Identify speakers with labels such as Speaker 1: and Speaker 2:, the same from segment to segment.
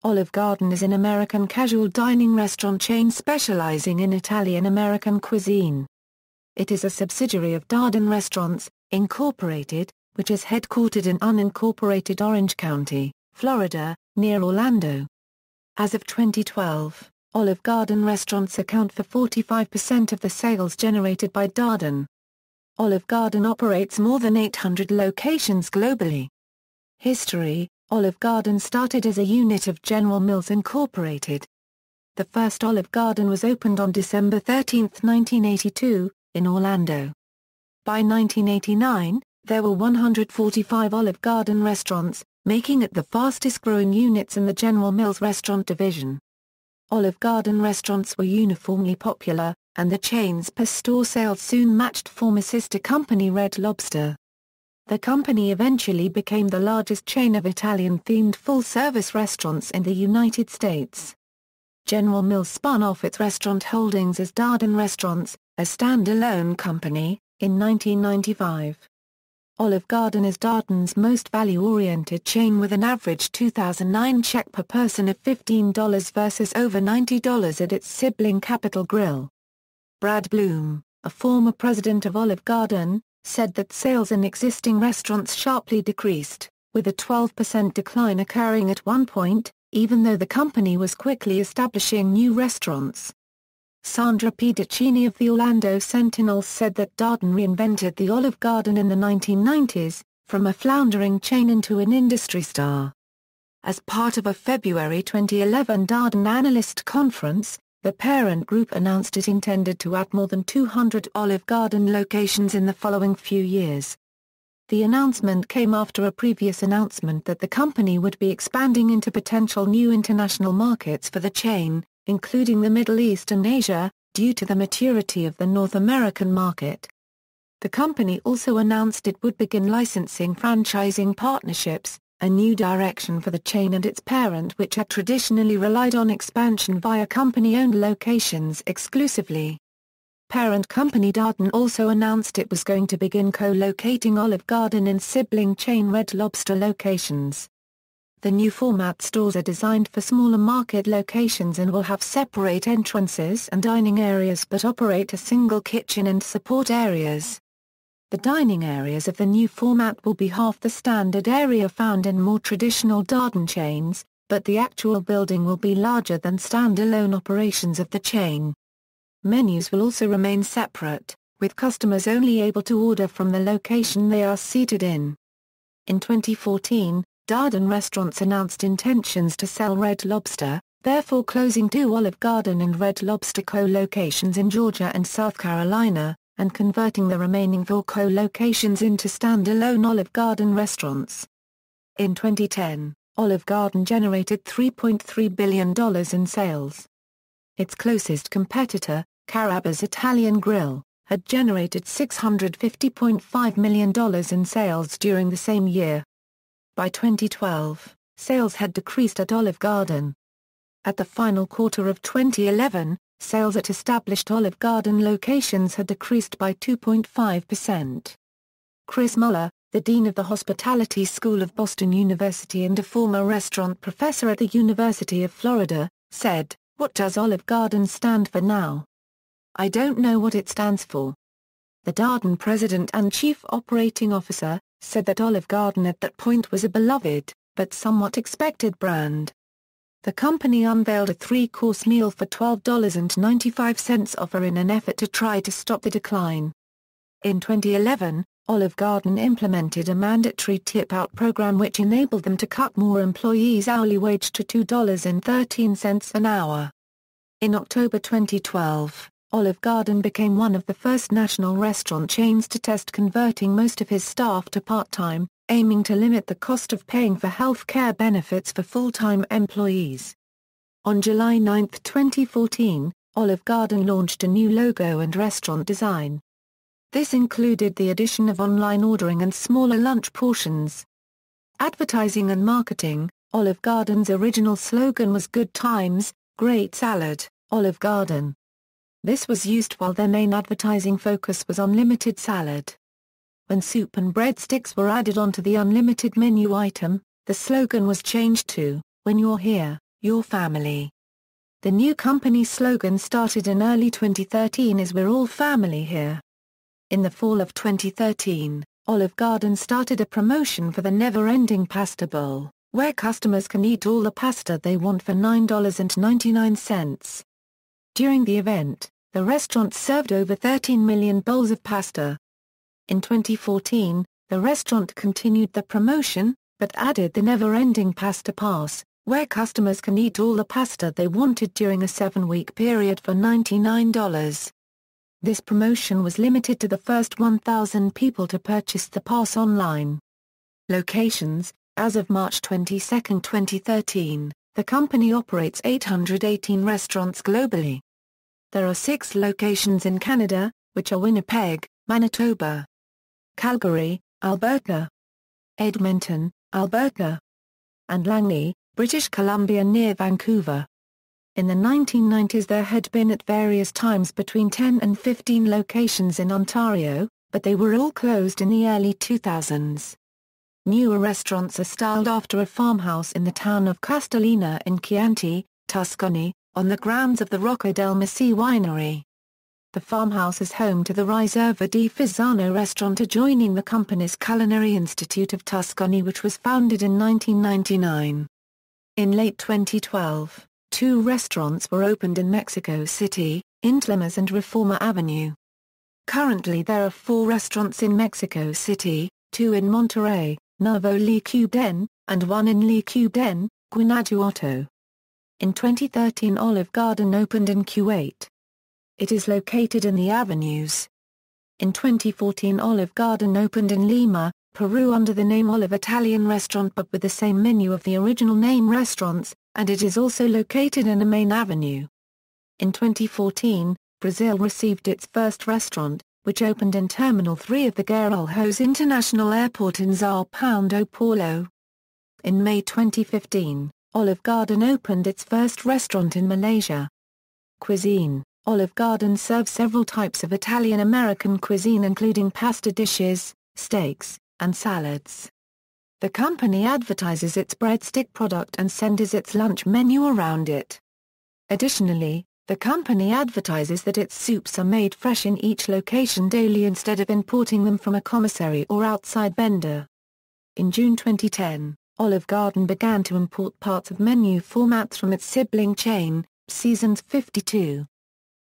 Speaker 1: Olive Garden is an American casual dining restaurant chain specializing in Italian-American cuisine. It is a subsidiary of Darden Restaurants, Incorporated, which is headquartered in unincorporated Orange County, Florida, near Orlando. As of 2012, Olive Garden restaurants account for 45% of the sales generated by Darden. Olive Garden operates more than 800 locations globally. History: Olive Garden started as a unit of General Mills Incorporated. The first Olive Garden was opened on December 13, 1982, in Orlando. By 1989, there were 145 Olive Garden restaurants, making it the fastest-growing units in the General Mills restaurant division. Olive Garden restaurants were uniformly popular, and the chain's per-store sales soon matched former sister company Red Lobster. The company eventually became the largest chain of Italian-themed full-service restaurants in the United States. General Mills spun off its restaurant holdings as Darden Restaurants, a standalone company, in 1995. Olive Garden is Darden's most value-oriented chain with an average 2009 check per person of $15 versus over $90 at its sibling Capital Grille. Brad Bloom, a former president of Olive Garden, said that sales in existing restaurants sharply decreased, with a 12% decline occurring at one point, even though the company was quickly establishing new restaurants. Sandra Pedicini of the Orlando Sentinel said that Darden reinvented the Olive Garden in the 1990s, from a floundering chain into an industry star. As part of a February 2011 Darden analyst conference, the parent group announced it intended to add more than 200 Olive Garden locations in the following few years. The announcement came after a previous announcement that the company would be expanding into potential new international markets for the chain, including the Middle East and Asia, due to the maturity of the North American market. The company also announced it would begin licensing franchising partnerships, a new direction for the chain and its parent, which had traditionally relied on expansion via company-owned locations exclusively. Parent company Darden also announced it was going to begin co-locating Olive Garden in sibling chain Red Lobster locations. The new format stores are designed for smaller market locations and will have separate entrances and dining areas but operate a single kitchen and support areas. The dining areas of the new format will be half the standard area found in more traditional Darden chains, but the actual building will be larger than standalone operations of the chain. Menus will also remain separate, with customers only able to order from the location they are seated in. In 2014, Darden Restaurants announced intentions to sell Red Lobster, therefore closing 2 Olive Garden and Red Lobster co-locations in Georgia and South Carolina, and converting the remaining 4 co-locations into standalone Olive Garden restaurants. In 2010, Olive Garden generated $3.3 billion in sales. Its closest competitor, Carrabba's Italian Grill, had generated $650.5 million in sales during the same year. By 2012, sales had decreased at Olive Garden. At the final quarter of 2011, sales at established Olive Garden locations had decreased by 2.5%. Chris Muller, the dean of the Hospitality School of Boston University and a former restaurant professor at the University of Florida, said, "What does Olive Garden stand for now? I don't know what it stands for." The Darden president and chief operating officer said that Olive Garden at that point was a beloved, but somewhat expected brand. The company unveiled a 3-course meal for $12.95 offer in an effort to try to stop the decline. In 2011, Olive Garden implemented a mandatory tip-out program which enabled them to cut more employees' hourly wage to $2.13 an hour. In October 2012, Olive Garden became one of the first national restaurant chains to test converting most of his staff to part-time, aiming to limit the cost of paying for health care benefits for full-time employees. On July 9, 2014, Olive Garden launched a new logo and restaurant design. This included the addition of online ordering and smaller lunch portions. Advertising and marketing: Olive Garden's original slogan was "Good Times, Great Salad, Olive Garden." This was used while their main advertising focus was on limited salad. When soup and breadsticks were added onto the unlimited menu item, the slogan was changed to, "When you're here, your family. The new company slogan started in early 2013 as "We're all family here." In the fall of 2013, Olive Garden started a promotion for the Never-Ending Pasta Bowl, where customers can eat all the pasta they want for $9.99. During the event, the restaurant served over 13 million bowls of pasta. In 2014, the restaurant continued the promotion, but added the Never-Ending Pasta Pass, where customers can eat all the pasta they wanted during a 7-week period for $99. This promotion was limited to the first 1,000 people to purchase the pass online. Locations: as of March 22, 2013, the company operates 818 restaurants globally. There are 6 locations in Canada, which are Winnipeg, Manitoba; Calgary, Alberta; Edmonton, Alberta; and Langley, British Columbia near Vancouver. In the 1990s there had been at various times between 10 and 15 locations in Ontario, but they were all closed in the early 2000s. Newer restaurants are styled after a farmhouse in the town of Castellina in Chianti, Tuscany, on the grounds of the Rocca del Masi winery. The farmhouse is home to the Riserva di Fisano restaurant adjoining the company's Culinary Institute of Tuscany, which was founded in 1999. In late 2012, 2 restaurants were opened in Mexico City, Intlamas and Reforma Avenue. Currently there are 4 restaurants in Mexico City, 2 in Monterrey, Nuevo León, and 1 in León, Guanajuato. In 2013 Olive Garden opened in Kuwait. It is located in the Avenues. In 2014 Olive Garden opened in Lima, Peru under the name Olive Italian Restaurant but with the same menu of the original name restaurants, and it is also located in the main avenue. In 2014, Brazil received its first restaurant, which opened in Terminal 3 of the Guarulhos International Airport in Sao Paulo. In May 2015, Olive Garden opened its first restaurant in Malaysia. Cuisine: Olive Garden serves several types of Italian-American cuisine including pasta dishes, steaks, and salads. The company advertises its breadstick product and centers its lunch menu around it. Additionally, the company advertises that its soups are made fresh in each location daily instead of importing them from a commissary or outside vendor. In June 2010, Olive Garden began to import parts of menu formats from its sibling chain, Seasons 52.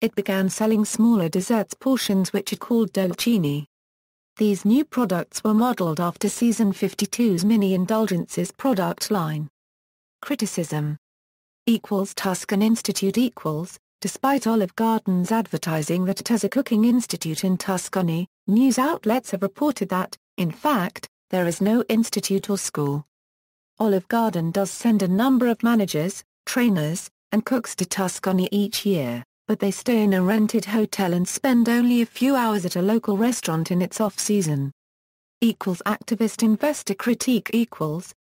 Speaker 1: It began selling smaller desserts portions which it called dolcini. These new products were modeled after Season 52's Mini Indulgences product line. Criticism: Tuscan Institute Despite Olive Garden's advertising that it has a cooking institute in Tuscany, news outlets have reported that, in fact, there is no institute or school. Olive Garden does send a number of managers, trainers, and cooks to Tuscany each year, but they stay in a rented hotel and spend only a few hours at a local restaurant in its off-season. Activist investor critique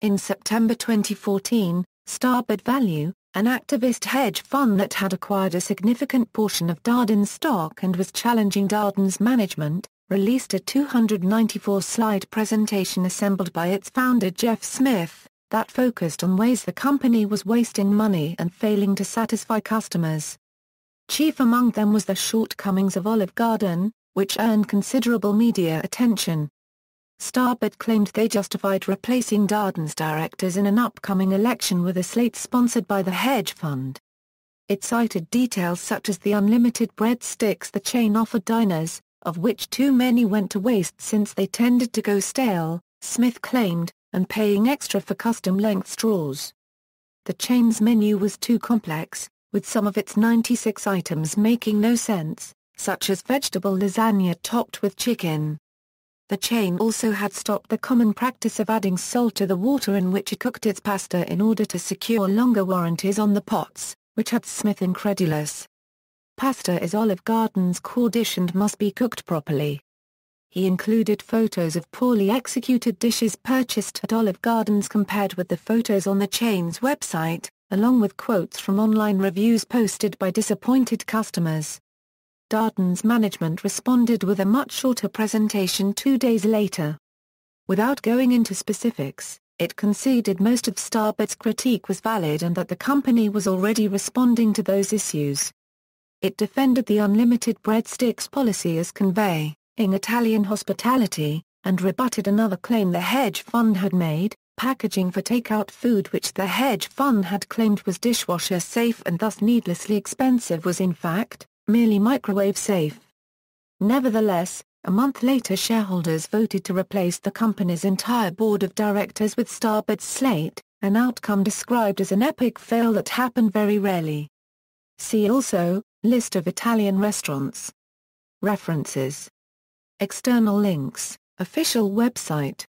Speaker 1: In September 2014, Starboard Value, an activist hedge fund that had acquired a significant portion of Darden's stock and was challenging Darden's management, released a 294-slide presentation assembled by its founder Jeff Smith, that focused on ways the company was wasting money and failing to satisfy customers. Chief among them was the shortcomings of Olive Garden, which earned considerable media attention. Starboard claimed they justified replacing Darden's directors in an upcoming election with a slate sponsored by the hedge fund. It cited details such as the unlimited breadsticks the chain offered diners, of which too many went to waste since they tended to go stale, Smith claimed, and paying extra for custom-length straws. The chain's menu was too complex, with some of its 96 items making no sense, such as vegetable lasagna topped with chicken. The chain also had stopped the common practice of adding salt to the water in which it cooked its pasta in order to secure longer warranties on the pots, which had Smith incredulous. Pasta is Olive Garden's core dish and must be cooked properly. He included photos of poorly executed dishes purchased at Olive Gardens compared with the photos on the chain's website, along with quotes from online reviews posted by disappointed customers. Darden's management responded with a much shorter presentation 2 days later. Without going into specifics, It conceded most of Starbucks' critique was valid and that the company was already responding to those issues. It defended the unlimited breadsticks policy as conveying Italian hospitality, and rebutted another claim the hedge fund had made: packaging for takeout food which the hedge fund had claimed was dishwasher safe and thus needlessly expensive was in fact merely microwave safe. Nevertheless, a month later shareholders voted to replace the company's entire board of directors with Starbucks' slate, an outcome described as an epic fail that happened very rarely. See also, List of Italian restaurants. References. External links, official website.